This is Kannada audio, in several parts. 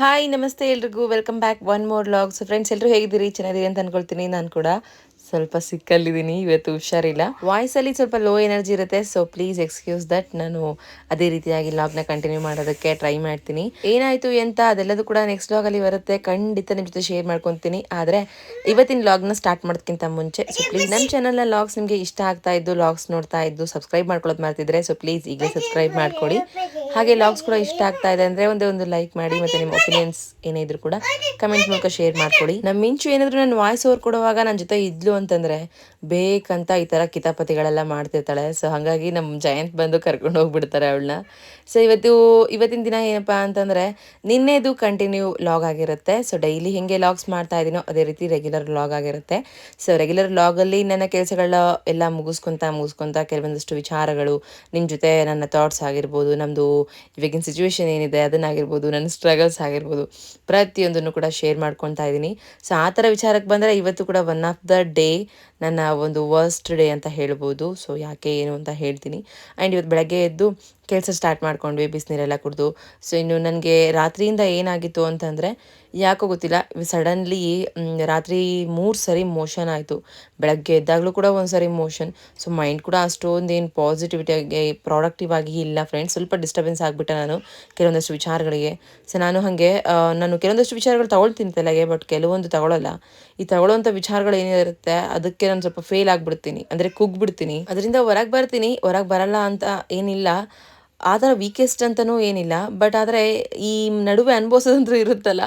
ಹಾಯ್ ನಮಸ್ತೆ ಎಲ್ರಿಗೂ welcome back one more log. So friends ಎಲ್ಲರೂ ಹೇಗಿದ್ದೀರಿ? ಚೆನ್ನಾಗಿದ್ದೀರಿ ಅಂತ ಅನ್ಕೊಳ್ತೀನಿ. ನಾನು ಕೂಡ ಸ್ವಲ್ಪ ಸಿಕ್ಕಲ್ಲಿದ್ದೀನಿ, ಇವತ್ತು ಹುಷಾರಿಲ್ಲ, ವಾಯ್ಸಲ್ಲಿ ಸ್ವಲ್ಪ ಲೋ ಎನರ್ಜಿ ಇರುತ್ತೆ. So please excuse that. ನಾನು ಅದೇ ರೀತಿಯಾಗಿ ಲಾಗ್ನ ಕಂಟಿನ್ಯೂ ಮಾಡೋದಕ್ಕೆ ಟ್ರೈ ಮಾಡ್ತೀನಿ. ಏನಾಯಿತು ಅಂತ ಅದೆಲ್ಲದೂ ಕೂಡ ನೆಕ್ಸ್ಟ್ ಲಾಗಲ್ಲಿ ಬರುತ್ತೆ, ಖಂಡಿತ ನಿಮ್ಮ ಜೊತೆ ಶೇರ್ ಮಾಡ್ಕೊತೀನಿ. ಆದರೆ ಇವತ್ತಿನ ಲಾಗ್ನ ಸ್ಟಾರ್ಟ್ ಮಾಡೋದಕ್ಕಿಂತ ಮುಂಚೆ ಸೊ ಪ್ಲೀಸ್ ನಮ್ಮ ಚಾನಲ್ನ ಲಾಗ್ಸ್ ನಿಮಗೆ ಇಷ್ಟ ಆಗ್ತಾ ಇದ್ದು, ಲಾಗ್ಸ್ ನೋಡ್ತಾ ಇದ್ದು ಸಬ್ಸ್ಕ್ರೈಬ್ ಮಾಡ್ಕೊಳ್ಳೋದು ಮಾಡ್ತಿದ್ರೆ ಸೊ ಪ್ಲೀಸ್ ಈಗಲೇ ಸಬ್ಸ್ಕ್ರೈಬ್ ಮಾಡ್ಕೊಳ್ಳಿ. ಹಾಗೆ ಲಾಗ್ಸ್ ಕೂಡ ಇಷ್ಟ ಆಗ್ತಾ ಇದೆ ಅಂದರೆ ಒಂದೇ ಒಂದು ಲೈಕ್ ಮಾಡಿ, ಮತ್ತು ನಿಮ್ಮ ಒಪಿನಿಯನ್ಸ್ ಏನೇ ಇದ್ರು ಕೂಡ ಕಮೆಂಟ್ ಮೂಲಕ ಶೇರ್ ಮಾಡ್ಕೊಳ್ಳಿ. ನಮ್ಮ ಮಿಂಚು ಏನಾದರೂ ನನ್ನ ವಾಯ್ಸ್ ಓವರ್ ಕೊಡುವಾಗ ನನ್ನ ಜೊತೆ ಇದ್ಲು ಅಂತಂದರೆ ಬೇಕಂತ ಈ ಥರ ಕಿತಾಪತಿಗಳೆಲ್ಲ ಮಾಡ್ತಿರ್ತಾಳೆ. ಸೊ ಹಾಗಾಗಿ ನಮ್ಮ ಜಯಂತ್ ಬಂದು ಕರ್ಕೊಂಡು ಹೋಗ್ಬಿಡ್ತಾರೆ ಅವಳನ್ನ. ಸೊ ಇವತ್ತಿನ ದಿನ ಏನಪ್ಪ ಅಂತಂದರೆ ನಿನ್ನೆದು ಕಂಟಿನ್ಯೂ ಲಾಗ್ ಆಗಿರುತ್ತೆ. ಸೊ ಡೈಲಿ ಹೇಗೆ ಲಾಗ್ಸ್ ಮಾಡ್ತಾ ಇದ್ದೀನೋ ಅದೇ ರೀತಿ ರೆಗ್ಯುಲರ್ ಲಾಗ್ ಆಗಿರುತ್ತೆ. ಸೊ ರೆಗ್ಯುಲರ್ ಲಾಗಲ್ಲಿ ನನ್ನ ಕೆಲಸಗಳ ಎಲ್ಲ ಮುಗಿಸ್ಕೊತಾ ಕೆಲವೊಂದಷ್ಟು ವಿಚಾರಗಳು ನಿಮ್ಮ ಜೊತೆ, ನನ್ನ ಥಾಟ್ಸ್ ಆಗಿರ್ಬೋದು, ನಮ್ಮದು ಇವಾಗಿನ ಸಿಚುವೇಶನ್ ಏನಿದೆ ಅದನ್ನಾಗಿರ್ಬೋದು, ನನ್ನ ಸ್ಟ್ರಗಲ್ಸ್ ಆಗಿರ್ಬೋದು, ಪ್ರತಿಯೊಂದನ್ನು ಕೂಡ ಶೇರ್ ಮಾಡ್ಕೊತಾ ಇದ್ದೀನಿ. ಸೊ ಆ ಥರ ವಿಚಾರಕ್ಕೆ ಬಂದರೆ ಇವತ್ತು ಕೂಡ ಒನ್ ಆಫ್ ದ ಡೇ, ನನ್ನ ಒಂದು ವರ್ಸ್ಟ್ ಡೇ ಅಂತ ಹೇಳ್ಬೋದು. ಸೊ ಯಾಕೆ ಏನು ಅಂತ ಹೇಳ್ತೀನಿ. ಆ್ಯಂಡ್ ಇವತ್ತು ಬೆಳಗ್ಗೆ ಎದ್ದು ಕೆಲಸ ಸ್ಟಾರ್ಟ್ ಮಾಡ್ಕೊಂಡ್ವಿ, ಬಿಸಿನೀರೆಲ್ಲ ಕುಡಿದು. ಸೊ ಇನ್ನು ನನಗೆ ರಾತ್ರಿಯಿಂದ ಏನಾಗಿತ್ತು ಅಂತಂದರೆ ಯಾಕೋ ಗೊತ್ತಿಲ್ಲ, ಸಡನ್ಲಿ ರಾತ್ರಿ 3 ಸರಿ ಮೋಷನ್ ಆಯಿತು. ಬೆಳಗ್ಗೆ ಎದ್ದಾಗಲೂ ಕೂಡ ಒಂದು ಸರಿ ಮೋಷನ್. ಸೊ ಮೈಂಡ್ ಕೂಡ ಅಷ್ಟೊಂದು ಏನು ಪಾಸಿಟಿವಿಟಿಯಾಗಿ ಪ್ರಾಡಕ್ಟಿವ್ ಆಗಿ ಇಲ್ಲ ಫ್ರೆಂಡ್ಸ್. ಸ್ವಲ್ಪ ಡಿಸ್ಟರ್ಬೆನ್ಸ್ ಆಗಿಬಿಟ್ಟೆ ನಾನು ಕೆಲವೊಂದಷ್ಟು ವಿಚಾರಗಳಿಗೆ. ಸೊ ನಾನು ಕೆಲವೊಂದಷ್ಟು ವಿಚಾರಗಳು ತಗೊಳ್ತೀನಿ ತಲೆಗೆ, ಬಟ್ ಕೆಲವೊಂದು ತಗೊಳ್ಳಲ್ಲ. ಈ ತಗೊಳ್ಳೋಂಥ ವಿಚಾರಗಳು ಏನಿರುತ್ತೆ ಅದಕ್ಕೆ ನಾನು ಸ್ವಲ್ಪ ಫೇಲ್ ಆಗಿಬಿಡ್ತೀನಿ, ಅಂದರೆ ಕುಗ್ಬಿಡ್ತೀನಿ. ಅದರಿಂದ ಹೊರಗೆ ಬರಲ್ಲ ಅಂತ ಏನಿಲ್ಲ, ಆ ಥರ ವೀಕೆಸ್ಟ್ ಅಂತಲೂ ಏನಿಲ್ಲ. ಬಟ್ ಆದರೆ ಈ ನಡುವೆ ಅನುಭವಿಸೋದಂತೂ ಇರುತ್ತಲ್ಲ,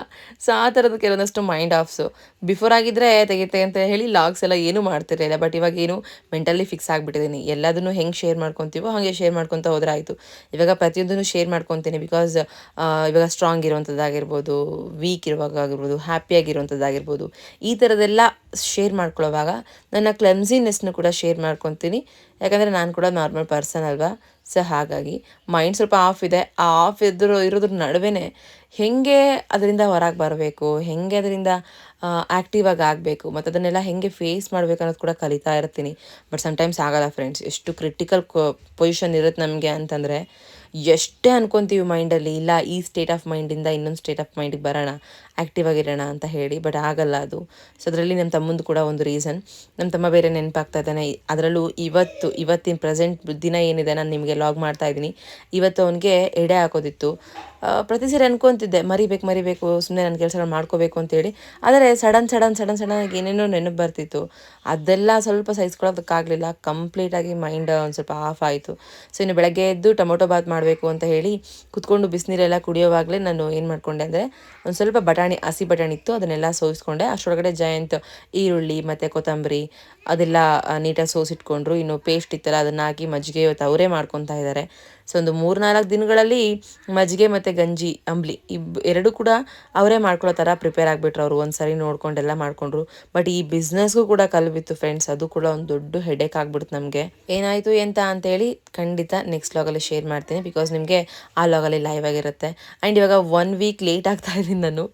ಸೊ ಆ ಥರದ್ದು ಕೆಲವೊಂದಷ್ಟು ಮೈಂಡ್ ಆಫ್ಸು. ಬಿಫೋರ್ ಆಗಿದ್ದರೆ ತೆಗಿತೆ ಅಂತ ಹೇಳಿ ಲಾಗ್ಸ್ ಎಲ್ಲ ಏನೂ ಮಾಡ್ತಿರಲಿಲ್ಲ. ಬಟ್ ಇವಾಗ ಏನು ಮೆಂಟಲಿ ಫಿಕ್ಸ್ ಆಗಿಬಿಟ್ಟಿದ್ದೀನಿ, ಎಲ್ಲದನ್ನು ಹೆಂಗೆ ಶೇರ್ ಮಾಡ್ಕೊತೀವೋ ಹಾಗೆ ಶೇರ್ ಮಾಡ್ಕೊತ ಹೋದ್ರೆ ಆಯಿತು. ಇವಾಗ ಪ್ರತಿಯೊಂದನ್ನು ಶೇರ್ ಮಾಡ್ಕೊತೀನಿ. ಬಿಕಾಸ್ ಇವಾಗ ಸ್ಟ್ರಾಂಗ್ ಇರುವಂಥದ್ದಾಗಿರ್ಬೋದು, ವೀಕ್ ಇರುವಾಗ ಆಗಿರ್ಬೋದು, ಹ್ಯಾಪಿಯಾಗಿರುವಂಥದ್ದಾಗಿರ್ಬೋದು, ಈ ಥರದ್ದೆಲ್ಲ ಶೇರ್ ಮಾಡ್ಕೊಳ್ಳೋವಾಗ ನನ್ನ ಕ್ಲಮ್ಸಿನೆಸ್ನು ಕೂಡ ಶೇರ್ ಮಾಡ್ಕೊತೀನಿ. ಯಾಕಂದರೆ ನಾನು ಕೂಡ ನಾರ್ಮಲ್ ಪರ್ಸನ್ ಅಲ್ವಾ. ಸೊ ಹಾಗಾಗಿ ಮೈಂಡ್ ಸ್ವಲ್ಪ ಆಫ್ ಇದೆ. ಆ ಆಫ್ ಇರೋದ್ರ ನಡುವೆ ಹೇಗೆ ಅದರಿಂದ ಹೊರಗೆ ಬರಬೇಕು, ಹೇಗೆ ಅದರಿಂದ ಆ್ಯಕ್ಟಿವ್ ಆಗಿ ಆಗಬೇಕು, ಮತ್ತು ಅದನ್ನೆಲ್ಲ ಹೇಗೆ ಫೇಸ್ ಮಾಡಬೇಕು ಅನ್ನೋದು ಕೂಡ ಕಲಿತಾ ಇರ್ತೀನಿ. ಬಟ್ ಸಮ್ಟೈಮ್ಸ್ ಆಗಲ್ಲ ಫ್ರೆಂಡ್ಸ್. ಎಷ್ಟು ಕ್ರಿಟಿಕಲ್ ಪೊಸಿಷನ್ ಇರುತ್ತೆ ನಮಗೆ ಅಂತಂದರೆ, ಎಷ್ಟೇ ಅನ್ಕೊತೀವಿ ಮೈಂಡಲ್ಲಿ, ಇಲ್ಲ ಈ ಸ್ಟೇಟ್ ಆಫ್ ಮೈಂಡಿಂದ ಇನ್ನೊಂದು ಸ್ಟೇಟ್ ಆಫ್ ಮೈಂಡಿಗೆ ಬರೋಣ, ಆ್ಯಕ್ಟಿವ್ ಆಗಿರೋಣ ಅಂತ ಹೇಳಿ, ಬಟ್ ಆಗಲ್ಲ ಅದು. ಸೊ ಅದರಲ್ಲಿ ನಮ್ಮ ತಮ್ಮಂದು ಕೂಡ ಒಂದು ರೀಸನ್. ನಮ್ಮ ತಮ್ಮ ಬೇರೆ ನೆನಪಾಗ್ತಾ ಇದ್ದಾನೆ. ಅದರಲ್ಲೂ ಇವತ್ತಿನ ಪ್ರೆಸೆಂಟ್ ದಿನ ಏನಿದೆ, ನಾನು ನಿಮಗೆ ಲಾಗ್ ಮಾಡ್ತಾ ಇದ್ದೀನಿ, ಇವತ್ತು ಅವನಿಗೆ ಎಡೆ ಹಾಕೋದಿತ್ತು. ಪ್ರತಿ ಸರಿ ಅನ್ಕೊತಿದ್ದೆ ಮರಿಬೇಕು, ಸುಮ್ಮನೆ ನನ್ನ ಕೆಲಸಗಳು ಮಾಡ್ಕೋಬೇಕು ಅಂತೇಳಿ. ಆದರೆ ಸಡನ್ ಆಗಿ ಏನೇನೋ ನೆನಪು ಬರ್ತಿತ್ತು. ಅದೆಲ್ಲ ಸ್ವಲ್ಪ ಸಹಿಸ್ಕೊಳ್ಳೋದಕ್ಕಾಗಲಿಲ್ಲ. ಕಂಪ್ಲೀಟಾಗಿ ಮೈಂಡ್ ಒಂದು ಸ್ವಲ್ಪ ಆಫ್ ಆಯಿತು. ಸೊ ಇನ್ನು ಬೆಳಗ್ಗೆ ಎದ್ದು ಟೊಮೊಟೊ ಬಾತ್ ಮಾಡಬೇಕು ಅಂತ ಹೇಳಿ ಕುತ್ಕೊಂಡು ಬಿಸಿನೀರೆಲ್ಲ ಕುಡಿಯೋವಾಗಲೇ ನಾನು ಏನು ಮಾಡಿಕೊಂಡೆ ಅಂದರೆ, ಒಂದು ಸ್ವಲ್ಪ ಹಸಿ ಬಟಾಣಿ ಇತ್ತು, ಅದನ್ನೆಲ್ಲ ಸೋಸಿಕೊಂಡೆ. ಅಷ್ಟರೊಳಗಡೆ ಜಯಂತ್ ಈರುಳ್ಳಿ ಮತ್ತು ಕೊತ್ತಂಬರಿ ಅದೆಲ್ಲ ನೀಟಾಗಿ ಸೋಸಿಟ್ಕೊಂಡ್ರು. ಇನ್ನು ಪೇಸ್ಟ್ ಇತ್ತಲ್ಲ ಅದನ್ನು ಹಾಕಿ ಮಜ್ಜಿಗೆ ಇವತ್ತು ಅವರೇ ಮಾಡ್ಕೊತಾ ಇದ್ದಾರೆ. ಸೊ ಒಂದು 3-4 ದಿನಗಳಲ್ಲಿ ಮಜ್ಜಿಗೆ ಮತ್ತು ಗಂಜಿ ಅಂಬ್ಲಿ ಎರಡೂ ಕೂಡ ಅವರೇ ಮಾಡ್ಕೊಳ್ಳೋ ಥರ ಪ್ರಿಪೇರ್ ಆಗಿಬಿಟ್ರು. ಅವರು ಒಂದು ಸರಿ ನೋಡ್ಕೊಂಡೆಲ್ಲ ಮಾಡಿಕೊಂಡ್ರು. ಬಟ್ ಈ ಬಿಸ್ನೆಸ್ಗೂ ಕೂಡ ಕಲ್ಬಿತ್ತು ಫ್ರೆಂಡ್ಸ್. ಅದು ಕೂಡ ಒಂದು ದೊಡ್ಡ ಹೆಡೇಕ್ ಆಗ್ಬಿಡ್ತು ನಮಗೆ. ಏನಾಯಿತು ಅಂತ ಅಂತೇಳಿ ಖಂಡಿತ ನೆಕ್ಸ್ಟ್ ಲಾಗಲ್ಲಿ ಶೇರ್ ಮಾಡ್ತೀನಿ. ಬಿಕಾಸ್ ನಿಮಗೆ ಆ ಲಾಗಲ್ಲಿ ಲೈವ್ ಆಗಿರುತ್ತೆ. ಆ್ಯಂಡ್ ಇವಾಗ 1 ವೀಕ್ ಲೇಟ್ ಆಗ್ತಾ ಇದ್ದೀನಿ ನಾನು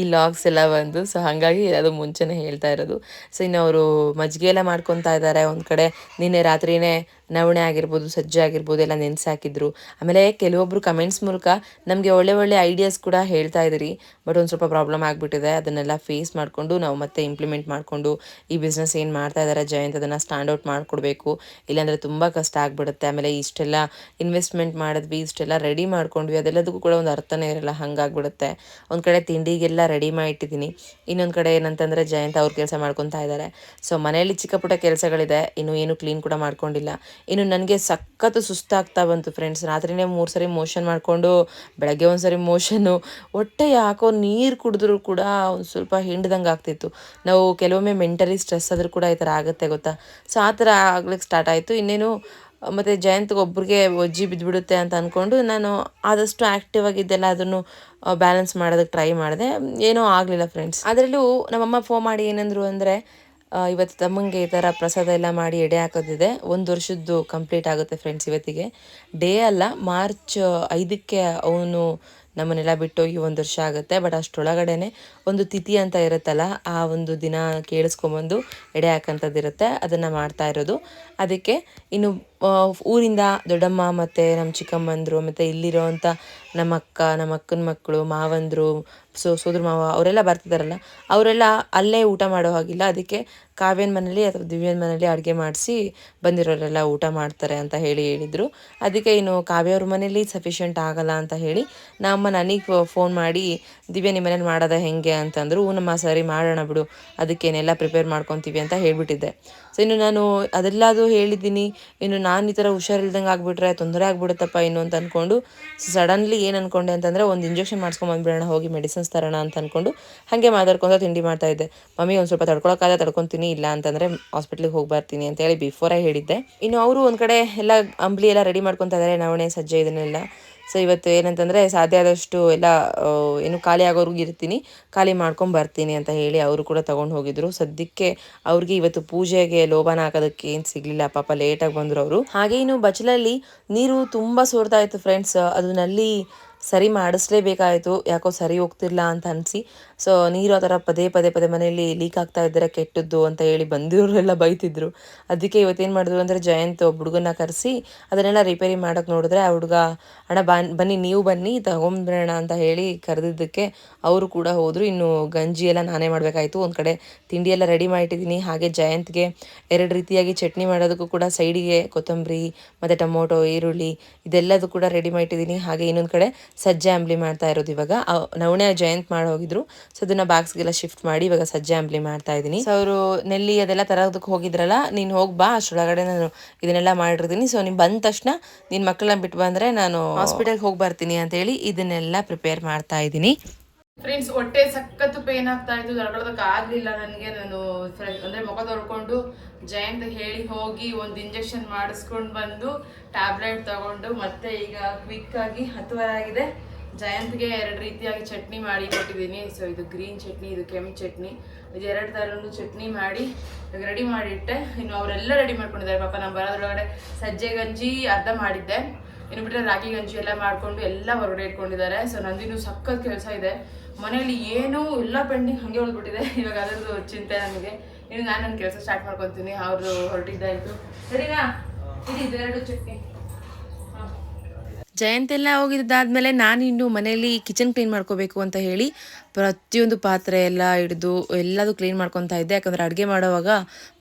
ಈ ಲಾಗ್ಸ್ ಎಲ್ಲ ಬಂದು. ಸೊ ಹಾಗಾಗಿ ಅದು ಮುಂಚೆನೇ ಹೇಳ್ತಾ ಇರೋದು. ಸೊ ಇನ್ನು ಅವರು ಮಜ್ಜಿಗೆ ಎಲ್ಲ ಮಾಡ್ಕೊತಾ ಇದ್ದಾರೆ. ಒಂದು ಕಡೆ ನಿನ್ನೆ ರಾತ್ರಿಯೇ ನವಣೆ ಆಗಿರ್ಬೋದು, ಸಜ್ಜೆ ಆಗಿರ್ಬೋದು ಎಲ್ಲ ನೆನೆಸಿ ಹಾಕಿದ್ರು. ಆಮೇಲೆ ಕೆಲವೊಬ್ಬರು ಕಮೆಂಟ್ಸ್ ಮೂಲಕ ನಮಗೆ ಒಳ್ಳೆ ಐಡಿಯಾಸ್ ಕೂಡ ಹೇಳ್ತಾ ಇದ್ದೀರಿ. ಬಟ್ ಒಂದು ಸ್ವಲ್ಪ ಪ್ರಾಬ್ಲಮ್ ಆಗಿಬಿಟ್ಟಿದೆ. ಅದನ್ನೆಲ್ಲ ಫೇಸ್ ಮಾಡಿಕೊಂಡು ನಾವು ಮತ್ತೆ ಇಂಪ್ಲಿಮೆಂಟ್ ಮಾಡಿಕೊಂಡು ಈ ಬಿಸ್ನೆಸ್ ಏನು ಮಾಡ್ತಾ ಇದ್ದಾರೆ ಜಯಂತ್, ಅದನ್ನು ಸ್ಟ್ಯಾಂಡ್ ಔಟ್ ಮಾಡಿಕೊಡ್ಬೇಕು. ಇಲ್ಲಾಂದರೆ ತುಂಬ ಕಷ್ಟ ಆಗಿಬಿಡುತ್ತೆ. ಆಮೇಲೆ ಇಷ್ಟೆಲ್ಲ ಇನ್ವೆಸ್ಟ್ಮೆಂಟ್ ಮಾಡಿದ್ವಿ, ಇಷ್ಟೆಲ್ಲ ರೆಡಿ ಮಾಡ್ಕೊಂಡ್ವಿ, ಅದೆಲ್ಲದಕ್ಕೂ ಕೂಡ ಒಂದು ಅರ್ಥನೇ ಇರಲ್ಲ, ಹಂಗಾಗ್ಬಿಡುತ್ತೆ. ಒಂದು ಕಡೆ ತಿಂಡಿಗೆಲ್ಲ ರೆಡಿ ಮಾಡಿಟ್ಟಿದ್ದೀನಿ, ಇನ್ನೊಂದು ಕಡೆ ಏನಂತಂದರೆ ಜಯಂತ್ ಅವ್ರ ಕೆಲಸ ಮಾಡ್ಕೊತಾ ಇದ್ದಾರೆ. ಸೊ ಮನೆಯಲ್ಲಿ ಚಿಕ್ಕ ಪುಟ್ಟ ಕೆಲಸಗಳಿದೆ, ಏನು ಕ್ಲೀನ್ ಕೂಡ ಮಾಡ್ಕೊಂಡಿಲ್ಲ. ಇನ್ನು ನನಗೆ ಸಖತ್ತು ಸುಸ್ತಾಗ್ತಾ ಬಂತು ಫ್ರೆಂಡ್ಸ್. ರಾತ್ರಿಯೇ 3 ಸರಿ ಮೋಷನ್ ಮಾಡಿಕೊಂಡು ಬೆಳಗ್ಗೆ ಒಂದು ಸರಿ ಮೋಷನ್ನು, ಹೊಟ್ಟೆ ಯಾಕೋ ನೀರು ಕುಡಿದ್ರೂ ಕೂಡ ಒಂದು ಸ್ವಲ್ಪ ಹಿಂಡ್ದಂಗೆ ಆಗ್ತಿತ್ತು. ನಾವು ಕೆಲವೊಮ್ಮೆ ಮೆಂಟಲಿ ಸ್ಟ್ರೆಸ್ ಆದರೂ ಕೂಡ ಈ ಥರ ಆಗುತ್ತೆ ಗೊತ್ತಾ. ಸೊ ಆ ಥರ ಆಗ್ಲಿಕ್ಕೆ ಸ್ಟಾರ್ಟ್ ಆಯಿತು. ಇನ್ನೇನು ಮತ್ತು ಜಯಂತ್ಗೆ ಒಬ್ರಿಗೆ ಒಜ್ಜಿ ಬಿದ್ದುಬಿಡುತ್ತೆ ಅಂತ ಅಂದ್ಕೊಂಡು ನಾನು ಆದಷ್ಟು ಆ್ಯಕ್ಟಿವ್ ಆಗಿದ್ದೆಲ್ಲ ಅದನ್ನು ಬ್ಯಾಲೆನ್ಸ್ ಮಾಡೋದಕ್ಕೆ ಟ್ರೈ ಮಾಡಿದೆ. ಏನೂ ಆಗಲಿಲ್ಲ ಫ್ರೆಂಡ್ಸ್. ಅದರಲ್ಲೂ ನಮ್ಮಮ್ಮ ಫೋನ್ ಮಾಡಿ ಏನಂದರು ಅಂದರೆ, ಇವತ್ತು ತಮ್ಮಂಗೆ ಈ ಥರ ಪ್ರಸಾದ ಎಲ್ಲ ಮಾಡಿ ಎಡೆ ಹಾಕೋದಿದೆ, 1 ವರ್ಷದ್ದು ಕಂಪ್ಲೀಟ್ ಆಗುತ್ತೆ ಫ್ರೆಂಡ್ಸ್ ಇವತ್ತಿಗೆ. ಡೇ ಅಲ್ಲ, ಮಾರ್ಚ್ 5ಕ್ಕೆ ಅವನು ನಮ್ಮನ್ನೆಲ್ಲ ಬಿಟ್ಟೋಗಿ 1 ವರ್ಷ ಆಗುತ್ತೆ. ಬಟ್ ಅಷ್ಟರೊಳಗಡೆನೆ ಒಂದು ತಿಥಿ ಅಂತ ಇರುತ್ತಲ್ಲ, ಆ ಒಂದು ದಿನ ಕೇಳಿಸ್ಕೊಂಬಂದು ಎಡೆ ಹಾಕಂಥದ್ದಿರುತ್ತೆ, ಅದನ್ನು ಮಾಡ್ತಾ ಇರೋದು. ಅದಕ್ಕೆ ಇನ್ನು ಊರಿಂದ ದೊಡ್ಡಮ್ಮ ಮತ್ತು ನಮ್ಮ ಚಿಕ್ಕಮ್ಮಂದರು ಮತ್ತು ಇಲ್ಲಿರೋವಂಥ ನಮ್ಮ ಅಕ್ಕ, ನಮ್ಮ ಅಕ್ಕನ ಮಕ್ಕಳು, ಮಾವಂದರು, ಸೋದರ ಮಾವ ಅವರೆಲ್ಲ ಬರ್ತಿದ್ದಾರಲ್ಲ, ಅವರೆಲ್ಲ ಅಲ್ಲೇ ಊಟ ಮಾಡೋ ಹಾಗಿಲ್ಲ. ಅದಕ್ಕೆ ಕಾವ್ಯನ ಮನೇಲಿ ಅಥವಾ ದಿವ್ಯನ ಮನೇಲಿ ಅಡುಗೆ ಮಾಡಿಸಿ ಬಂದಿರೋರೆಲ್ಲ ಊಟ ಮಾಡ್ತಾರೆ ಅಂತ ಹೇಳಿದರು. ಅದಕ್ಕೆ ಇನ್ನು ಕಾವ್ಯವ್ರ ಮನೇಲಿ ಸಫಿಷಿಯೆಂಟ್ ಆಗಲ್ಲ ಅಂತ ಹೇಳಿ ನಮ್ಮ ನನಗೆ ಫೋನ್ ಮಾಡಿ, ದಿವ್ಯ ನಿಮ್ಮ ಮನೇಲಿ ಮಾಡೋದ ಹೆಂಗೆ ಅಂತಂದರು. ನಮ್ಮ ಸರಿ ಮಾಡೋಣ ಬಿಡು, ಅದಕ್ಕೇನೆಲ್ಲ ಪ್ರಿಪೇರ್ ಮಾಡ್ಕೊತೀವಿ ಅಂತ ಹೇಳಿಬಿಟ್ಟಿದ್ದೆ. ಸೊ ಇನ್ನು ನಾನು ಅದೆಲ್ಲದು ಹೇಳಿದ್ದೀನಿ. ಇನ್ನು ನಾನು ಈ ಥರ ಹುಷಾರಿಲ್ದಂಗೆ ಆಗಿಬಿಟ್ರೆ ತೊಂದರೆ ಆಗ್ಬಿಡುತ್ತಪ್ಪ ಇನ್ನು ಅಂತ ಅಂದ್ಕೊಂಡು ಸಡನ್ಲಿ ಏನು ಅಂದ್ಕೊಂಡೆ ಅಂತಂದರೆ, ಒಂದು ಇಂಜೆಕ್ಷನ್ ಮಾಡಿಸ್ಕೊಂಬಂದ್ಬಿಡೋಣ, ಹೋಗಿ ಮೆಡಿಸಿನ್ಸ್ ತರೋಣ ಅಂತ ಅಂದ್ಕೊಂಡು ಹಾಗೆ ಮಾತಾಡ್ಕೊಂಡು ತಿಂಡಿ ಮಾಡ್ತಾಯಿದ್ದೆ. ಮಮ್ಮಿ ಒಂದು ಸ್ವಲ್ಪ ತಡ್ಕೊಳಕ್ಕಾದ ತಡ್ಕೊತೀನಿ, ಇಲ್ಲ ಅಂತಂದರೆ ಹಾಸ್ಪಿಟ್ಲಿಗೆ ಹೋಗಿ ಬರ್ತೀನಿ ಅಂತೇಳಿ ಬಿಫೋರೇ ಹೇಳಿದ್ದೆ. ಇನ್ನು ಅವರು ಒಂದು ಕಡೆ ಎಲ್ಲ ಅಂಬ್ಲಿ ಎಲ್ಲ ರೆಡಿ ಮಾಡ್ಕೊತಾ ಇದ್ದಾರೆ, ನವಣೆ ಸಜ್ಜೆ ಇದನ್ನೆಲ್ಲ. ಸೊ ಇವತ್ತು ಏನಂತಂದರೆ ಸಾಧ್ಯ ಆದಷ್ಟು ಎಲ್ಲ ಏನು ಖಾಲಿ ಆಗೋರ್ಗೂ ಇರ್ತೀನಿ, ಖಾಲಿ ಮಾಡ್ಕೊಂಡು ಬರ್ತೀನಿ ಅಂತ ಹೇಳಿ ಅವರು ಕೂಡ ತೊಗೊಂಡು ಹೋಗಿದ್ರು. ಸದ್ಯಕ್ಕೆ ಅವ್ರಿಗೆ ಇವತ್ತು ಪೂಜೆಗೆ ಲೋಬಾನ ಹಾಕೋದಕ್ಕೆ ಏನು ಸಿಗಲಿಲ್ಲ, ಪಾಪ ಲೇಟಾಗಿ ಬಂದರು ಅವರು. ಹಾಗೆ ಇನ್ನು ಬಚ್ಚಲಲ್ಲಿ ನೀರು ತುಂಬ ಸೋರ್ತಾ ಇತ್ತು ಫ್ರೆಂಡ್ಸ್. ಅದು ನಲ್ಲಿ ಸರಿ ಮಾಡಿಸ್ಲೇಬೇಕಾಯಿತು, ಯಾಕೋ ಸರಿ ಹೋಗ್ತಿರ್ಲ ಅಂತ ಅನಿಸಿ. ಸೊ ನೀರು ಆ ಥರ ಪದೇ ಪದೇ ಪದೇ ಮನೆಯಲ್ಲಿ ಲೀಕ್ ಆಗ್ತಾ ಇದ್ದರೆ ಕೆಟ್ಟದ್ದು ಅಂತ ಹೇಳಿ ಬಂದಿರೋರೆಲ್ಲ ಬೈತಿದ್ರು. ಅದಕ್ಕೆ ಇವತ್ತೇನು ಮಾಡಿದ್ರು ಅಂದರೆ, ಜಯಂತ್ ಒಬ್ಬ ಹುಡುಗನ್ನ ಕರೆಸಿ ಅದನ್ನೆಲ್ಲ ರಿಪೇರಿ ಮಾಡೋಕ್ಕೆ ನೋಡಿದ್ರೆ, ಆ ಹುಡುಗ ಅಣ್ಣ ಬನ್ನಿ ನೀವು ಬನ್ನಿ ತಗೊಂಡ್ಬಿಡೋಣ ಅಂತ ಹೇಳಿ ಕರೆದಿದ್ದಕ್ಕೆ ಅವರು ಕೂಡ ಹೋದರು. ಇನ್ನು ಗಂಜಿ ಎಲ್ಲ ನಾನೇ ಮಾಡಬೇಕಾಯಿತು. ಒಂದು ಕಡೆ ತಿಂಡಿ ಎಲ್ಲ ರೆಡಿ ಮಾಡಿಟ್ಟಿದ್ದೀನಿ. ಹಾಗೆ ಜಯಂತ್ಗೆ 2 ರೀತಿಯಾಗಿ ಚಟ್ನಿ ಮಾಡೋದಕ್ಕೂ ಕೂಡ ಸೈಡಿಗೆ ಕೊತ್ತಂಬರಿ ಮತ್ತು ಟೊಮೊಟೊ, ಈರುಳ್ಳಿ ಇದೆಲ್ಲದು ಕೂಡ ರೆಡಿ ಮಾಡಿಟ್ಟಿದ್ದೀನಿ. ಹಾಗೆ ಇನ್ನೊಂದು ಕಡೆ ಸಜ್ಜೆ ಅಂಬ್ಲಿ ಮಾಡ್ತಾ ಇರೋದು. ಇವಾಗ ನವಣೆ ಜಯಂತ್ ಮಾಡಿ ಹೋಗಿದ್ರು, ಸೊ ಅದನ್ನ ಬಾಕ್ಸ್ಗೆಲ್ಲ ಶಿಫ್ಟ್ ಮಾಡಿ ಇವಾಗ ಸಜ್ಜೆ ಅಂಬ್ಲಿ ಮಾಡ್ತಾ ಇದ್ದೀನಿ. ಸೊ ಅವರು ನೆಲ್ಲಿ ಅದೆಲ್ಲ ತರೋದಕ್ಕೆ ಹೋಗಿದ್ರಲ್ಲ, ನೀನು ಹೋಗಿ ಬಾ, ಅಷ್ಟರೊಳಗಡೆ ನಾನು ಇದನ್ನೆಲ್ಲ ಮಾಡಿರ್ತೀನಿ. ಸೊ ನೀವು ಬಂದ ತಕ್ಷಣ ನಿನ್ನ ಮಕ್ಕಳನ್ನ ಬಿಟ್ಟು ಬಂದರೆ ನಾನು ಹಾಸ್ಪಿಟಲ್ಗೆ ಹೋಗಿ ಬರ್ತೀನಿ ಅಂತೇಳಿ ಇದನ್ನೆಲ್ಲ ಪ್ರಿಪೇರ್ ಮಾಡ್ತಾ ಇದ್ದೀನಿ. ಫ್ರೆಂಡ್ಸ್, ಹೊಟ್ಟೆ ಸಖತ್ತು ಪೇನ್ ಆಗ್ತಾ ಇತ್ತು, ತಡ್ಕೊಳ್ಳೋದಕ್ಕೆ ಆಗಲಿಲ್ಲ ನನಗೆ. ನಾನು ಅಂದರೆ ಮುಖ ತೊಳ್ಕೊಂಡು ಜಯಂತ್ ಹೇಳಿ ಹೋಗಿ ಒಂದು ಇಂಜೆಕ್ಷನ್ ಮಾಡಿಸ್ಕೊಂಡು ಬಂದು ಟ್ಯಾಬ್ಲೆಟ್ ತಗೊಂಡು ಮತ್ತೆ ಈಗ ಕ್ವಿಕ್ಕಾಗಿ 10 ಆಗಿದೆ. ಜಯಂತ್ಗೆ 2 ರೀತಿಯಾಗಿ ಚಟ್ನಿ ಮಾಡಿ ಕೊಟ್ಟಿದ್ದೀನಿ. ಸೊ ಇದು ಗ್ರೀನ್ ಚಟ್ನಿ, ಇದು ಕೆಂಪು ಚಟ್ನಿ, ಇದು 2 ಥರನೂ ಚಟ್ನಿ ಮಾಡಿ ರೆಡಿ ಮಾಡಿಟ್ಟೆ. ಇನ್ನು ಅವರೆಲ್ಲ ರೆಡಿ ಮಾಡ್ಕೊಂಡಿದ್ದಾರೆ. ಪಾಪ ನಾನು ಬರೋದ್ರೊಳಗಡೆ ಸಜ್ಜೆ ಗಂಜಿ ಅರ್ಧ ಮಾಡಿದ್ದೆ, ಇನ್ನು ಬಿಟ್ಟರೆ ರಾಗಿ ಗಂಜಿ ಎಲ್ಲ ಮಾಡಿಕೊಂಡು ಎಲ್ಲ ಹೊರಗಡೆ ಇಟ್ಕೊಂಡಿದ್ದಾರೆ. ಸೊ ನಂದಿನ್ನು ಸಖತ್ ಕೆಲಸ ಇದೆ ಮನೇಲಿ, ಏನೂ ಎಲ್ಲ ಪೆಂಡಿಂಗ್ ಹಾಗೆ ಉಳ್ಬಿಟ್ಟಿದೆ. ಇವಾಗ ಅದರದ್ದು ಚಿಂತೆ ನನಗೆ. ಇನ್ನು ನಾನು ನನ್ನ ಕೆಲಸ ಸ್ಟಾರ್ಟ್ ಮಾಡ್ಕೊತೀನಿ. ಅವರು ಹೊರಟಿದ್ದಾಯಿತು. ಸರಿನಾ, ಇದು 2 ಚಟ್ನಿ. ಜಯಂತೆಲ್ಲ ಹೋಗಿದ್ದಾದ್ಮೇಲೆ ನಾನು ಇನ್ನು ಮನೆಯಲ್ಲಿ ಕಿಚನ್ ಕ್ಲೀನ್ ಮಾಡ್ಕೋಬೇಕು ಅಂತ ಹೇಳಿ ಪ್ರತಿಯೊಂದು ಪಾತ್ರೆ ಎಲ್ಲ ಹಿಡಿದು ಎಲ್ಲದೂ ಕ್ಲೀನ್ ಮಾಡ್ಕೊತಾ ಇದ್ದೆ. ಯಾಕಂದರೆ ಅಡುಗೆ ಮಾಡೋವಾಗ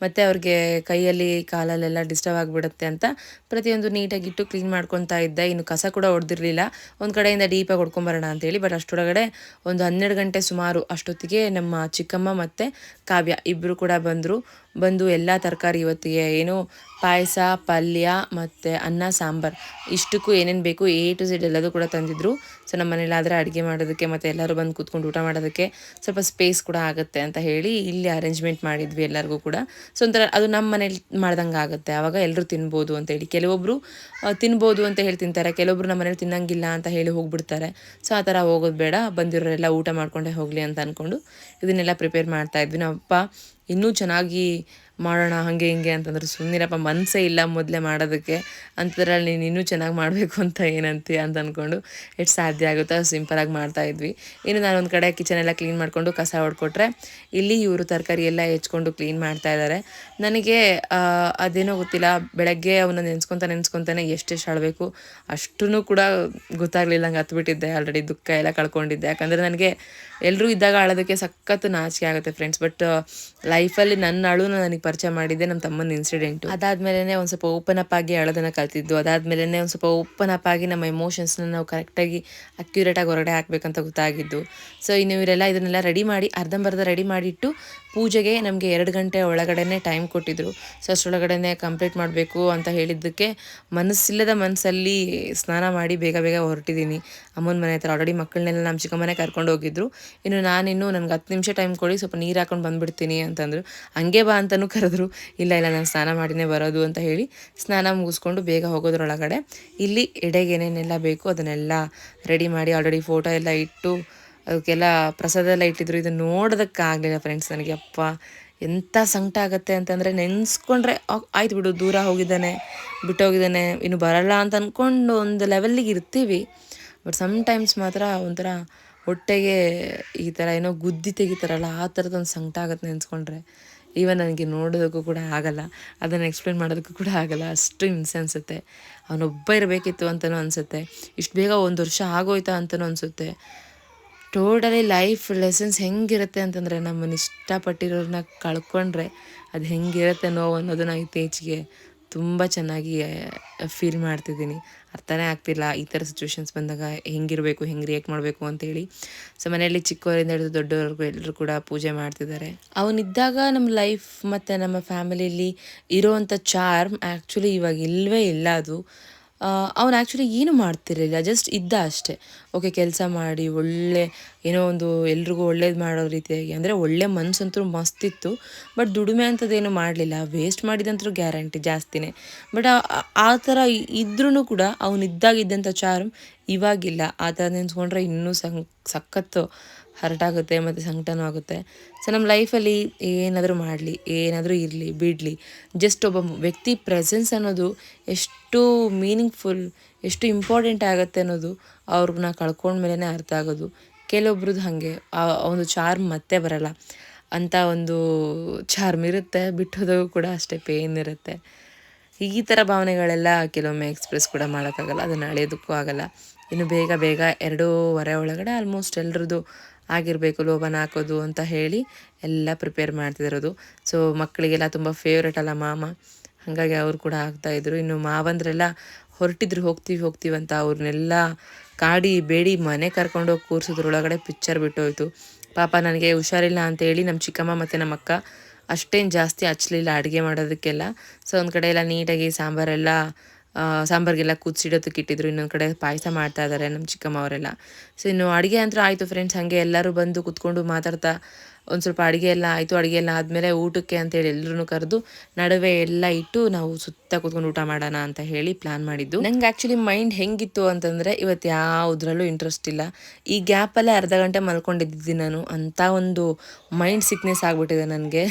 ಮತ್ತು ಅವ್ರಿಗೆ ಕೈಯಲ್ಲಿ ಕಾಲಲ್ಲೆಲ್ಲ ಡಿಸ್ಟರ್ಬ್ ಆಗಿಬಿಡುತ್ತೆ ಅಂತ ಪ್ರತಿಯೊಂದು ನೀಟಾಗಿಟ್ಟು ಕ್ಲೀನ್ ಮಾಡ್ಕೊತಾ ಇದ್ದೆ. ಇನ್ನು ಕಸ ಕೂಡ ಹೊಡೆದಿರಲಿಲ್ಲ, ಒಂದು ಕಡೆಯಿಂದ ಡೀಪಾಗಿ ಹೊಡ್ಕೊಂಬರೋಣ ಅಂತೇಳಿ. ಬಟ್ ಅಷ್ಟರೊಳಗಡೆ ಒಂದು 12 ಗಂಟೆ ಸುಮಾರು ಅಷ್ಟೊತ್ತಿಗೆ ನಮ್ಮ ಚಿಕ್ಕಮ್ಮ ಮತ್ತು ಕಾವ್ಯ ಇಬ್ಬರು ಕೂಡ ಬಂದು ಎಲ್ಲ ತರಕಾರಿ ಇವತ್ತಿಗೆ ಏನು ಪಾಯಸ, ಪಲ್ಯ ಮತ್ತು ಅನ್ನ, ಸಾಂಬಾರು ಇಷ್ಟಕ್ಕೂ ಏನೇನು ಬೇಕು A to Z ಎಲ್ಲದೂ ಕೂಡ ತಂದಿದ್ರು. ಸೊ ನಮ್ಮ ಮನೇಲಾದರೆ ಅಡುಗೆ ಮಾಡೋದಕ್ಕೆ ಮತ್ತು ಎಲ್ಲರೂ ಬಂದು ಕೂತ್ಕೊಂಡು ಊಟ ಮಾಡೋದಕ್ಕೆ ಸ್ವಲ್ಪ ಸ್ಪೇಸ್ ಕೂಡ ಆಗುತ್ತೆ ಅಂತ ಹೇಳಿ ಇಲ್ಲಿ ಅರೇಂಜ್ಮೆಂಟ್ ಮಾಡಿದ್ವಿ ಎಲ್ಲರಿಗೂ ಕೂಡ. ಸೊ ಒಂಥರ ಅದು ನಮ್ಮ ಮನೇಲಿ ಮಾಡ್ದಂಗೆ ಆಗುತ್ತೆ, ಆವಾಗ ಎಲ್ಲರೂ ತಿನ್ಬೋದು ಅಂತೇಳಿ. ಕೆಲವೊಬ್ಬರು ತಿನ್ಬೋದು ಅಂತ ಹೇಳಿ ತಿಂತಾರೆ, ಕೆಲವೊಬ್ರು ನಮ್ಮ ಮನೇಲಿ ತಿನ್ನಂಗಿಲ್ಲ ಅಂತ ಹೇಳಿ ಹೋಗ್ಬಿಡ್ತಾರೆ. ಸೊ ಆ ಥರ ಹೋಗೋದು ಬೇಡ, ಬಂದಿರೋರೆಲ್ಲ ಊಟ ಮಾಡ್ಕೊಂಡೇ ಹೋಗಲಿ ಅಂತ ಅಂದ್ಕೊಂಡು ಇದನ್ನೆಲ್ಲ ಪ್ರಿಪೇರ್ ಮಾಡ್ತಾಯಿದ್ವಿ. ನಮ್ಮಪ್ಪ ಇನ್ನೂ ಚೆನ್ನಾಗಿ ಮಾಡೋಣ ಹಾಗೆ ಹಿಂಗೆ ಅಂತಂದ್ರೆ, ಸುಮ್ಮನಿರಪ್ಪ ಮನಸ್ಸೇ ಇಲ್ಲ ಮೊದಲೇ ಮಾಡೋದಕ್ಕೆ ಅಂಥದ್ರಲ್ಲಿ ನೀನು ಇನ್ನೂ ಚೆನ್ನಾಗಿ ಮಾಡಬೇಕು ಅಂತ ಏನಂತೀಯ ಅಂತ ಅಂದ್ಕೊಂಡು ಎಷ್ಟು ಸಾಧ್ಯ ಆಗುತ್ತೋ ಸಿಂಪಲಾಗಿ ಮಾಡ್ತಾಯಿದ್ವಿ. ಇನ್ನು ನಾನು ಒಂದು ಕಡೆ ಕಿಚನ್ ಎಲ್ಲ ಕ್ಲೀನ್ ಮಾಡಿಕೊಂಡು ಕಸ ಹೊಡ್ಕೊಟ್ರೆ, ಇಲ್ಲಿ ಇವರು ತರಕಾರಿ ಎಲ್ಲ ಹೆಚ್ಕೊಂಡು ಕ್ಲೀನ್ ಮಾಡ್ತಾಯಿದ್ದಾರೆ. ನನಗೆ ಅದೇನೋ ಗೊತ್ತಿಲ್ಲ, ಬೆಳಗ್ಗೆ ಅವನ್ನ ನೆನೆಸ್ಕೊತಾನೆ ಎಷ್ಟೆಷ್ಟು ಆಡಬೇಕು ಅಷ್ಟೂ ಕೂಡ ಗೊತ್ತಾಗಲಿಲ್ಲ, ಹಂಗೆ ಹತ್ಬಿಟ್ಟಿದ್ದೆ. ಆಲ್ರೆಡಿ ದುಃಖ ಎಲ್ಲ ಕಳ್ಕೊಂಡಿದ್ದೆ. ಯಾಕಂದರೆ ನನಗೆ ಎಲ್ಲರೂ ಇದ್ದಾಗ ಅಳೋದಕ್ಕೆ ಸಖತ್ತು ನಾಚಿಕೆ ಆಗುತ್ತೆ ಫ್ರೆಂಡ್ಸ್. ಬಟ್ ಲೈಫಲ್ಲಿ ನನ್ನ ಅಳುನ ನನಗೆ ಪರಿಚಯ ಮಾಡಿದ್ದೆ ನಮ್ಮ ತಮ್ಮನ ಇನ್ಸಿಡೆಂಟು. ಅದಾದಮೇಲೆ ಒಂದು ಸ್ವಲ್ಪ ಓಪನ್ ಅಪ್ ಆಗಿ ಅಳೋದನ್ನು ಕಲ್ತಿದ್ದು. ಅದಾದಮೇಲೆ ಒಂದು ಸ್ವಲ್ಪ ಓಪನ್ ಅಪ್ ಆಗಿ ನಮ್ಮ ಎಮೋಷನ್ಸ್ನ ನಾವು ಕರೆಕ್ಟಾಗಿ ಅಕ್ಯುರೇಟಾಗಿ ಹೊರಗಡೆ ಹಾಕಬೇಕಂತ ಗೊತ್ತಾಗಿದ್ದು. ಸೊ ಇನ್ನು ಇವರೆಲ್ಲ ಇದನ್ನೆಲ್ಲ ರೆಡಿ ಮಾಡಿ ಅರ್ಧಂಬರ್ಧ ರೆಡಿ ಮಾಡಿಟ್ಟು ಪೂಜೆಗೆ ನಮಗೆ 2 ಗಂಟೆ ಒಳಗಡೆ ಟೈಮ್ ಕೊಟ್ಟಿದ್ದರು. ಸೊ ಅಷ್ಟರೊಳಗಡೆ ಕಂಪ್ಲೀಟ್ ಮಾಡಬೇಕು ಅಂತ ಹೇಳಿದ್ದಕ್ಕೆ ಮನಸ್ಸಿಲ್ಲದ ಮನಸ್ಸಲ್ಲಿ ಸ್ನಾನ ಮಾಡಿ ಬೇಗ ಹೊರಟಿದ್ದೀನಿ ಅಮ್ಮನ ಮನೆ ಹತ್ರ. ಆಲ್ರೆಡಿ ಮಕ್ಕಳನ್ನೆಲ್ಲ ನಮ್ಮ ಚಿಕ್ಕಮ್ಮನೆ ಕರ್ಕೊಂಡು ಹೋಗಿದ್ರು. ಇನ್ನು ನನಗೆ 10 ನಿಮಿಷ ಟೈಮ್ ಕೊಡಿ, ಸ್ವಲ್ಪ ನೀರು ಹಾಕೊಂಡು ಬಂದುಬಿಡ್ತೀನಿ ಅಂತಂದರು. ಹಂಗೆ ಬಾ ಅಂತಲೂ ಕರೆದ್ರು. ಇಲ್ಲ ನಾನು ಸ್ನಾನ ಮಾಡಿನೇ ಬರೋದು ಅಂತ ಹೇಳಿ ಸ್ನಾನ ಮುಗಿಸ್ಕೊಂಡು ಬೇಗ ಹೋಗೋದ್ರೊಳಗಡೆ ಇಲ್ಲಿ ಎಡೆಗೆ ಏನೇನೆಲ್ಲ ಬೇಕು ಅದನ್ನೆಲ್ಲ ರೆಡಿ ಮಾಡಿ ಆಲ್ರೆಡಿ ಫೋಟೋ ಎಲ್ಲ ಇಟ್ಟು ಅದಕ್ಕೆಲ್ಲ ಪ್ರಸಾದ ಎಲ್ಲ ಇಟ್ಟಿದ್ರು. ಇದನ್ನು ನೋಡೋದಕ್ಕಾಗಲಿಲ್ಲ ಫ್ರೆಂಡ್ಸ್ ನನಗೆ. ಅಪ್ಪ ಎಂಥ ಸಂಕಟ ಆಗುತ್ತೆ ಅಂತಂದರೆ, ನೆನೆಸ್ಕೊಂಡ್ರೆ ಆಯ್ತು ಬಿಡು, ದೂರ ಹೋಗಿದ್ದಾನೆ, ಬಿಟ್ಟೋಗಿದ್ದಾನೆ, ಇನ್ನು ಬರಲ್ಲ ಅಂತ ಅಂದ್ಕೊಂಡು ಒಂದು ಲೆವೆಲ್ಲಿಗೆ ಇರ್ತೀವಿ. ಬಟ್ ಸಮ್ಟೈಮ್ಸ್ ಮಾತ್ರ ಒಂಥರ ಹೊಟ್ಟೆಗೆ ಈ ಥರ ಏನೋ ಗುದ್ದಿ ತೆಗಿತಾರಲ್ಲ ಆ ಥರದೊಂದು ಸಂಕಟ ಆಗುತ್ತೆ ನೆನೆಸ್ಕೊಂಡ್ರೆ. ಈವನ್ ನನಗೆ ನೋಡೋದಕ್ಕೂ ಕೂಡ ಆಗಲ್ಲ, ಅದನ್ನು ಎಕ್ಸ್ಪ್ಲೇನ್ ಮಾಡೋದಕ್ಕೂ ಕೂಡ ಆಗಲ್ಲ, ಅಷ್ಟು ಹಿಂಸೆ ಅನಿಸುತ್ತೆ. ಅವನೊಬ್ಬ ಇರಬೇಕಿತ್ತು ಅಂತಲೂ ಅನಿಸುತ್ತೆ, ಇಷ್ಟು ಬೇಗ 1 ವರ್ಷ ಆಗೋಯ್ತಾ ಅಂತಲೂ ಅನಿಸುತ್ತೆ. ಟೋಟಲಿ ಲೈಫ್ ಲೆಸನ್ಸ್ ಹೆಂಗಿರುತ್ತೆ ಅಂತಂದರೆ, ನಮ್ಮನ್ನು ಇಷ್ಟಪಟ್ಟಿರೋರನ್ನ ಕಳ್ಕೊಂಡ್ರೆ ಅದು ಹೆಂಗಿರುತ್ತೆ ನೋವು ಅನ್ನೋದನ್ನ ಇತ್ತೀಚೆಗೆ ತುಂಬ ಚೆನ್ನಾಗಿ ಫೀಲ್ ಮಾಡ್ತಿದ್ದೀನಿ. ಅರ್ಥನೇ ಆಗ್ತಿಲ್ಲ ಈ ಥರ ಸಿಚುವೇಶನ್ಸ್ ಬಂದಾಗ ಹೆಂಗಿರಬೇಕು, ಹೆಂಗೆ ರಿಯಾಕ್ಟ್ ಮಾಡಬೇಕು ಅಂತೇಳಿ. ಸೊ ಮನೆಯಲ್ಲಿ ಚಿಕ್ಕವರಿಂದ ಹಿಡಿದು ದೊಡ್ಡವರೆಗೂ ಎಲ್ಲರೂ ಕೂಡ ಪೂಜೆ ಮಾಡ್ತಿದ್ದಾರೆ. ಅವನಿದ್ದಾಗ ನಮ್ಮ ಲೈಫ್ ಮತ್ತು ನಮ್ಮ ಫ್ಯಾಮಿಲಿಯಲ್ಲಿ ಇರೋವಂಥ ಚಾರ್ಮ್ ಆ್ಯಕ್ಚುಲಿ ಇವಾಗ ಇಲ್ಲವೇ ಇಲ್ಲ. ಅದು ಅವನು ಆ್ಯಕ್ಚುಲಿ ಏನೂ ಮಾಡ್ತಿರಲಿಲ್ಲ, ಜಸ್ಟ್ ಇದ್ದ ಅಷ್ಟೇ. ಓಕೆ, ಕೆಲಸ ಮಾಡಿ ಒಳ್ಳೆ ಏನೋ ಒಂದು ಎಲ್ರಿಗೂ ಒಳ್ಳೇದು ಮಾಡೋ ರೀತಿಯಾಗಿ, ಅಂದರೆ ಒಳ್ಳೆ ಮನಸ್ಸಂತೂ ಮಸ್ತಿತ್ತು. ಬಟ್ ದುಡಿಮೆ ಅಂಥದ್ದೇನು ಮಾಡಲಿಲ್ಲ, ವೇಸ್ಟ್ ಮಾಡಿದಂತರೂ ಗ್ಯಾರಂಟಿ ಜಾಸ್ತಿನೇ. ಬಟ್ ಆ ಥರ ಇದ್ರೂ ಕೂಡ ಅವನಿದ್ದಾಗಿದ್ದಂಥ ಚಾರ್ಮ್ ಇವಾಗಿಲ್ಲ. ಆ ಥರ ನೆನೆಸ್ಕೊಂಡ್ರೆ ಇನ್ನೂ ಸಖತ್ತು ಹರ್ಟಾಗುತ್ತೆ ಮತ್ತು ಸಂಕಟನೂ ಆಗುತ್ತೆ. ಸೊ ನಮ್ಮ ಲೈಫಲ್ಲಿ ಏನಾದರೂ ಮಾಡಲಿ, ಏನಾದರೂ ಇರಲಿ ಬಿಡಲಿ, ಜಸ್ಟ್ ಒಬ್ಬ ವ್ಯಕ್ತಿ ಪ್ರೆಸೆನ್ಸ್ ಅನ್ನೋದು ಎಷ್ಟು ಮೀನಿಂಗ್ಫುಲ್, ಎಷ್ಟು ಇಂಪಾರ್ಟೆಂಟ್ ಆಗುತ್ತೆ ಅನ್ನೋದು ಅವ್ರನ್ನ ಕಳ್ಕೊಂಡ್ಮೇಲೆ ಅರ್ಥ ಆಗೋದು. ಕೆಲವೊಬ್ರದ್ದು ಹಾಗೆ ಆ ಒಂದು ಚಾರ್ಮ್ ಮತ್ತೆ ಬರಲ್ಲ ಅಂಥ ಒಂದು ಚಾರ್ಮ್ ಇರುತ್ತೆ, ಬಿಟ್ಟೋದಾಗೂ ಕೂಡ ಅಷ್ಟೇ ಪೇಯ್ನ್ ಇರುತ್ತೆ. ಈ ಥರ ಭಾವನೆಗಳೆಲ್ಲ ಕೆಲವೊಮ್ಮೆ ಎಕ್ಸ್ಪ್ರೆಸ್ ಕೂಡ ಮಾಡೋಕ್ಕಾಗಲ್ಲ, ಅದನ್ನು ಅಳೆಯೋದಕ್ಕೂ ಆಗಲ್ಲ. ಇನ್ನು ಬೇಗ 2:30 ಒಳಗಡೆ ಆಲ್ಮೋಸ್ಟ್ ಎಲ್ರದ್ದು ಆಗಿರಬೇಕು ಲೋಬನ ಹಾಕೋದು ಅಂತ ಹೇಳಿ ಎಲ್ಲ ಪ್ರಿಪೇರ್ ಮಾಡ್ತಿರೋದು. ಸೊ ಮಕ್ಕಳಿಗೆಲ್ಲ ತುಂಬ ಫೇವ್ರೇಟ್ ಅಲ್ಲ ಮಾಮ, ಹಾಗಾಗಿ ಅವರು ಕೂಡ ಆಗ್ತಾಯಿದ್ರು. ಇನ್ನು ಮಾವಂದ್ರೆಲ್ಲ ಹೊರಟಿದ್ರು, ಹೋಗ್ತೀವಿ ಅಂತ. ಅವ್ರನ್ನೆಲ್ಲ ಕಾಡಿ ಬೇಡಿ ಮನೆ ಕರ್ಕೊಂಡೋಗಿ ಕೂರಿಸೋದ್ರೊಳಗಡೆ ಪಿಕ್ಚರ್ ಬಿಟ್ಟೋಯ್ತು. ಪಾಪ ನನಗೆ ಹುಷಾರಿಲ್ಲ ಅಂತೇಳಿ ನಮ್ಮ ಚಿಕ್ಕಮ್ಮ ಮತ್ತು ನಮ್ಮ ಅಕ್ಕ ಅಷ್ಟೇನು ಜಾಸ್ತಿ ಹಚ್ಚಲಿಲ್ಲ ಅಡುಗೆ ಮಾಡೋದಕ್ಕೆಲ್ಲ. ಸೊ ಒಂದು ಕಡೆ ಎಲ್ಲ ನೀಟಾಗಿ ಸಾಂಬಾರಿಗೆಲ್ಲ ಕುದಿಸಿಡೋದಕ್ಕೆ ಇಟ್ಟಿದ್ರು, ಇನ್ನೊಂದು ಕಡೆ ಪಾಯಸ ಮಾಡ್ತಾ ಇದ್ದಾರೆ ನಮ್ಮ ಚಿಕ್ಕಮ್ಮ ಅವರೆಲ್ಲ. ಸೊ ಇನ್ನು ಅಡುಗೆ ಅಂತೂ ಆಯಿತು ಫ್ರೆಂಡ್ಸ್. ಹಾಗೆ ಎಲ್ಲರೂ ಬಂದು ಕುತ್ಕೊಂಡು ಮಾತಾಡ್ತಾ ಒಂದು ಸ್ವಲ್ಪ ಅಡುಗೆ ಎಲ್ಲ ಆಯಿತು. ಅಡುಗೆ ಎಲ್ಲ ಆದಮೇಲೆ ಊಟಕ್ಕೆ ಅಂತೇಳಿ ಎಲ್ಲರೂ ಕರೆದು ನಡುವೆ ಎಲ್ಲ ಇಟ್ಟು ನಾವು ಸುತ್ತ ಕೂತ್ಕೊಂಡು ಊಟ ಮಾಡೋಣ ಅಂತ ಹೇಳಿ ಪ್ಲ್ಯಾನ್ ಮಾಡಿದ್ದು. ನಂಗೆ ಆ್ಯಕ್ಚುಲಿ ಮೈಂಡ್ ಹೆಂಗಿತ್ತು ಅಂತಂದರೆ, ಇವತ್ತು ಯಾವುದ್ರಲ್ಲೂ ಇಂಟ್ರೆಸ್ಟ್ ಇಲ್ಲ, ಈ ಗ್ಯಾಪಲ್ಲೇ ಅರ್ಧ ಗಂಟೆ ಮಲ್ಕೊಂಡಿದ್ದೀನಿ ನಾನು ಅಂತ ಒಂದು ಮೈಂಡ್ ಸಿಕ್ನೆಸ್ ಆಗಿಬಿಟ್ಟಿದೆ ನನಗೆ.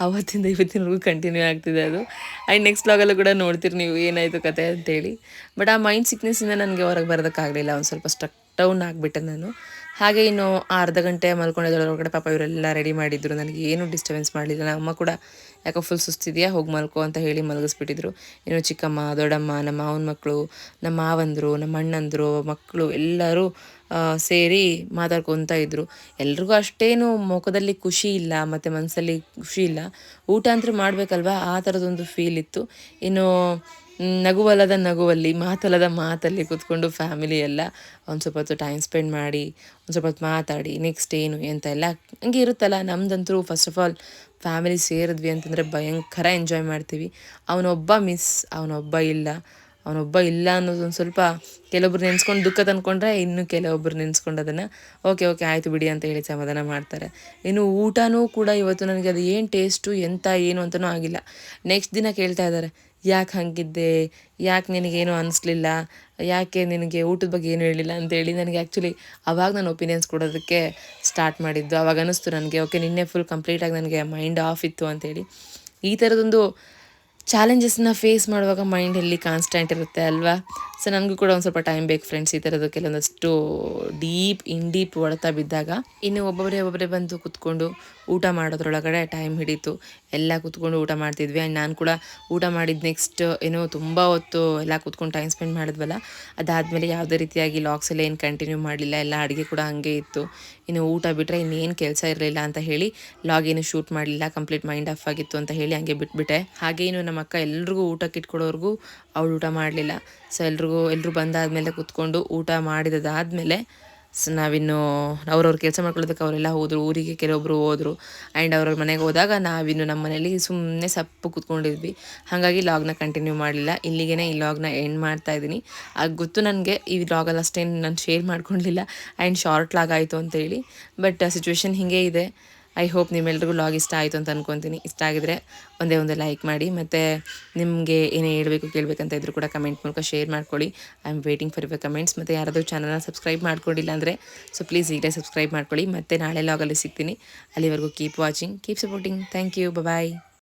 ಆವತ್ತಿಂದ ಇವತ್ತಿನವರೆಗೂ ಕಂಟಿನ್ಯೂ ಆಗ್ತಿದೆ ಅದು. ಆ್ಯಂಡ್ ನೆಕ್ಸ್ಟ್ ವ್ಲಾಗಲ್ಲೂ ಕೂಡ ನೋಡ್ತೀರಿ ನೀವು ಏನಾಯಿತು ಕತೆ ಅಂತೇಳಿ. ಬಟ್ ಆ ಮೈಂಡ್ ಸಿಕ್ನೆಸ್ಸಿಂದ ನನಗೆ ಹೊರಗೆ ಬರೋದಕ್ಕಾಗಲಿಲ್ಲ, ಒಂದು ಸ್ವಲ್ಪ ಸ್ಟಕ್ ಡೌನ್ ಆಗಿಬಿಟ್ಟೆ ನಾನು. ಹಾಗೆ ಇನ್ನು ಅರ್ಧ ಗಂಟೆ ಮಲ್ಕೊಂಡಿದ್ದೊಳಗಡೆ ಪಾಪ ಇವರೆಲ್ಲ ರೆಡಿ ಮಾಡಿದ್ರು, ನನಗೆ ಏನೂ ಡಿಸ್ಟರ್ಬೆನ್ಸ್ ಮಾಡಲಿಲ್ಲ. ನಮ್ಮ ಅಮ್ಮ ಕೂಡ ಯಾಕೋ ಫುಲ್ ಸುಸ್ತಿದೆಯಾ, ಹೋಗಿ ಮಲ್ಕೋ ಅಂತ ಹೇಳಿ ಮಲಗಿಸ್ಬಿಟ್ಟಿದ್ರು. ಇನ್ನು ಚಿಕ್ಕಮ್ಮ, ದೊಡ್ಡಮ್ಮ, ನಮ್ಮ ಮಾವನ ಮಕ್ಕಳು, ನಮ್ಮ ಮಾವಂದರು, ನಮ್ಮ ಅಣ್ಣಂದರು ಮಕ್ಕಳು ಎಲ್ಲರೂ ಸೇರಿ ಮಾತಾಡ್ಕೊತ ಇದ್ದರು. ಎಲ್ರಿಗೂ ಅಷ್ಟೇನು ಮುಖದಲ್ಲಿ ಖುಷಿ ಇಲ್ಲ ಮತ್ತು ಮನಸ್ಸಲ್ಲಿ ಖುಷಿ ಇಲ್ಲ. ಊಟ ಅಂತೂ ಮಾಡಬೇಕಲ್ವ, ಆ ಥರದೊಂದು ಫೀಲ್ ಇತ್ತು. ಇನ್ನು ನಗುವಲ್ಲದ ನಗುವಲ್ಲಿ, ಮಾತಲ್ಲದ ಮಾತಲ್ಲಿ ಕೂತ್ಕೊಂಡು ಫ್ಯಾಮಿಲಿ ಎಲ್ಲ ಒಂದು ಸ್ವಲ್ಪ ಹೊತ್ತು ಟೈಮ್ ಸ್ಪೆಂಡ್ ಮಾಡಿ, ಒಂದು ಸ್ವಲ್ಪ ಹೊತ್ತು ಮಾತಾಡಿ ನೆಕ್ಸ್ಟ್ ಏನು ಅಂತ ಎಲ್ಲ ಹಂಗೆ ಇರುತ್ತಲ್ಲ. ನಮ್ದಂತೂ ಫಸ್ಟ್ ಆಫ್ ಆಲ್ ಫ್ಯಾಮಿಲಿ ಸೇರಿದ್ವಿ ಅಂತಂದರೆ ಭಯಂಕರ ಎಂಜಾಯ್ ಮಾಡ್ತೀವಿ. ಅವನೊಬ್ಬ ಇಲ್ಲ ಅನ್ನೋದೊಂದು ಸ್ವಲ್ಪ ಕೆಲವೊಬ್ರು ನೆನೆಸ್ಕೊಂಡು ದುಃಖ ತಂದ್ಕೊಂಡ್ರೆ, ಇನ್ನು ಕೆಲವೊಬ್ರು ನೆನೆಸ್ಕೊಂಡು ಅದನ್ನು ಓಕೆ ಆಯಿತು ಬಿಡಿ ಅಂತ ಹೇಳಿ ಸಮಾಧಾನ ಮಾಡ್ತಾರೆ. ಇನ್ನು ಊಟನೂ ಕೂಡ ಇವತ್ತು ನನಗೆ ಅದು ಏನು ಟೇಸ್ಟು ಎಂತ ಏನು ಅಂತಲೂ ಆಗಿಲ್ಲ. ನೆಕ್ಸ್ಟ್ ದಿನ ಕೇಳ್ತಾ ಇದ್ದಾರೆ, ಯಾಕೆ ಹಾಗಿದ್ದೆ, ಯಾಕೆ ನಿನಗೇನು ಅನ್ನಿಸ್ಲಿಲ್ಲ, ಯಾಕೆ ನಿನಗೆ ಊಟದ ಬಗ್ಗೆ ಏನು ಹೇಳಿಲ್ಲ ಅಂತೇಳಿ. ನನಗೆ ಆ್ಯಕ್ಚುಲಿ ಆವಾಗ ನಾನು ಒಪಿನಿಯನ್ಸ್ ಕೊಡೋದಕ್ಕೆ ಸ್ಟಾರ್ಟ್ ಮಾಡಿದ್ದು. ಆವಾಗ ಅನ್ನಿಸ್ತು ನನಗೆ, ಓಕೆ ನಿನ್ನೆ ಫುಲ್ ಕಂಪ್ಲೀಟಾಗಿ ನನಗೆ ಮೈಂಡ್ ಆಫ್ ಇತ್ತು ಅಂತೇಳಿ. ಈ ಥರದೊಂದು ಚಾಲೆಂಜಸ್ನ ಫೇಸ್ ಮಾಡುವಾಗ ಮೈಂಡಲ್ಲಿ ಕಾನ್ಸ್ಟೆಂಟ್ ಇರುತ್ತೆ ಅಲ್ವಾ. ಸೊ ನನಗೂ ಕೂಡ ಒಂದು ಸ್ವಲ್ಪ ಟೈಮ್ ಬೇಕು ಫ್ರೆಂಡ್ಸ್, ಈ ಥರದ್ದು ಕೆಲವೊಂದಷ್ಟು ಡೀಪ್ ಹೊಡೆತ ಬಿದ್ದಾಗ. ಇನ್ನು ಒಬ್ಬೊಬ್ಬರೇ ಬಂದು ಕೂತ್ಕೊಂಡು ಊಟ ಮಾಡೋದ್ರೊಳಗಡೆ ಟೈಮ್ ಹಿಡಿತು. ಎಲ್ಲ ಕೂತ್ಕೊಂಡು ಊಟ ಮಾಡ್ತಿದ್ವಿ. ಆ್ಯಂಡ್ ನಾನು ಕೂಡ ಊಟ ಮಾಡಿದ ನೆಕ್ಸ್ಟ್ ಏನೋ ತುಂಬ ಹೊತ್ತು ಎಲ್ಲ ಕೂತ್ಕೊಂಡು ಟೈಮ್ ಸ್ಪೆಂಡ್ ಮಾಡಿದ್ವಲ್ಲ, ಅದಾದಮೇಲೆ ಯಾವುದೇ ರೀತಿಯಾಗಿ ಲಾಗ್ಸ್ ಎಲ್ಲ ಏನು ಕಂಟಿನ್ಯೂ ಮಾಡಲಿಲ್ಲ. ಎಲ್ಲ ಅಡುಗೆ ಕೂಡ ಹಾಗೆ ಇತ್ತು. ಇನ್ನು ಊಟ ಬಿಟ್ಟರೆ ಇನ್ನೇನು ಕೆಲಸ ಇರಲಿಲ್ಲ ಅಂತ ಹೇಳಿ ಲಾಗ್ ಏನು ಶೂಟ್ ಮಾಡಲಿಲ್ಲ, ಕಂಪ್ಲೀಟ್ ಮೈಂಡ್ ಆಫ್ ಆಗಿತ್ತು ಅಂತ ಹೇಳಿ ಹಂಗೆ ಬಿಟ್ಬಿಟ್ಟೆ. ಹಾಗೆ ಇನ್ನು ನಮ್ಮ ಅಕ್ಕ ಎಲ್ರಿಗೂ ಊಟಕ್ಕೆ ಇಟ್ಕೊಡೋರ್ಗೂ ಅವಳು ಊಟ ಮಾಡಲಿಲ್ಲ. ಸೊ ಎಲ್ಲರೂ ಬಂದಾದಮೇಲೆ ಕೂತ್ಕೊಂಡು ಊಟ ಮಾಡಿದಾದಮೇಲೆ ನಾವಿನ್ನು ಅವ್ರವ್ರ ಕೆಲಸ ಮಾಡ್ಕೊಳ್ಳೋದಕ್ಕೆ ಅವರೆಲ್ಲ ಹೋದರು, ಊರಿಗೆ ಕೆಲವೊಬ್ಬರು ಹೋದರು. ಆ್ಯಂಡ್ ಅವ್ರವ್ರ ಮನೆಗೆ ಹೋದಾಗ ನಾವಿನ್ನು ನಮ್ಮ ಮನೇಲಿ ಸುಮ್ಮನೆ ಸಪ್ಪು ಕೂತ್ಕೊಂಡಿದ್ವಿ. ಹಾಗಾಗಿ ಲಾಗ್ನ ಕಂಟಿನ್ಯೂ ಮಾಡಲಿಲ್ಲ. ಇಲ್ಲಿಗೇ ಈ ಲಾಗ್ನ ಎಂಡ್ ಮಾಡ್ತಾಯಿದ್ದೀನಿ. ಆಗ ಗೊತ್ತು ನನಗೆ ಈ ಲಾಗಲ್ಲಿ ಅಷ್ಟೇನು ನಾನು ಶೇರ್ ಮಾಡ್ಕೊಂಡಿಲ್ಲ ಆ್ಯಂಡ್ ಶಾರ್ಟ್ ಲಾಗ್ ಆಯಿತು ಅಂತೇಳಿ. ಬಟ್ ಸಿಚುವೇಶನ್ ಹೀಗೆ ಇದೆ. ಐ ಹೋಪ್ ನಿಮ್ಮೆಲ್ರಿಗೂ ಲಾಗ್ ಇಷ್ಟ ಆಯಿತು ಅಂತ ಅಂದ್ಕೊತೀನಿ. ಇಷ್ಟ ಆಗಿದ್ರೆ ಒಂದೇ ಲೈಕ್ ಮಾಡಿ, ಮತ್ತು ನಿಮಗೆ ಏನೇ ಹೇಳಬೇಕು ಕೇಳಬೇಕಂತ ಇದ್ರೂ ಕೂಡ ಕಮೆಂಟ್ ಮೂಲಕ ಶೇರ್ ಮಾಡ್ಕೊಳ್ಳಿ. I am waiting for your comments. ಮತ್ತು ಯಾರಾದರೂ ಚಾನಲ್ನ ಸಬ್ಸ್ಕ್ರೈಬ್ ಮಾಡ್ಕೊಂಡಿಲ್ಲ ಅಂದರೆ ಸೊ ಪ್ಲೀಸ್ ಈಗಲೇ ಸಬ್ಸ್ಕ್ರೈಬ್ ಮಾಡ್ಕೊಳ್ಳಿ. ಮತ್ತು ನಾಳೆ ಲಾಗಲ್ಲಿ ಸಿಗ್ತೀನಿ. ಅಲ್ಲಿವರೆಗೂ keep watching, keep supporting. Thank you, bye.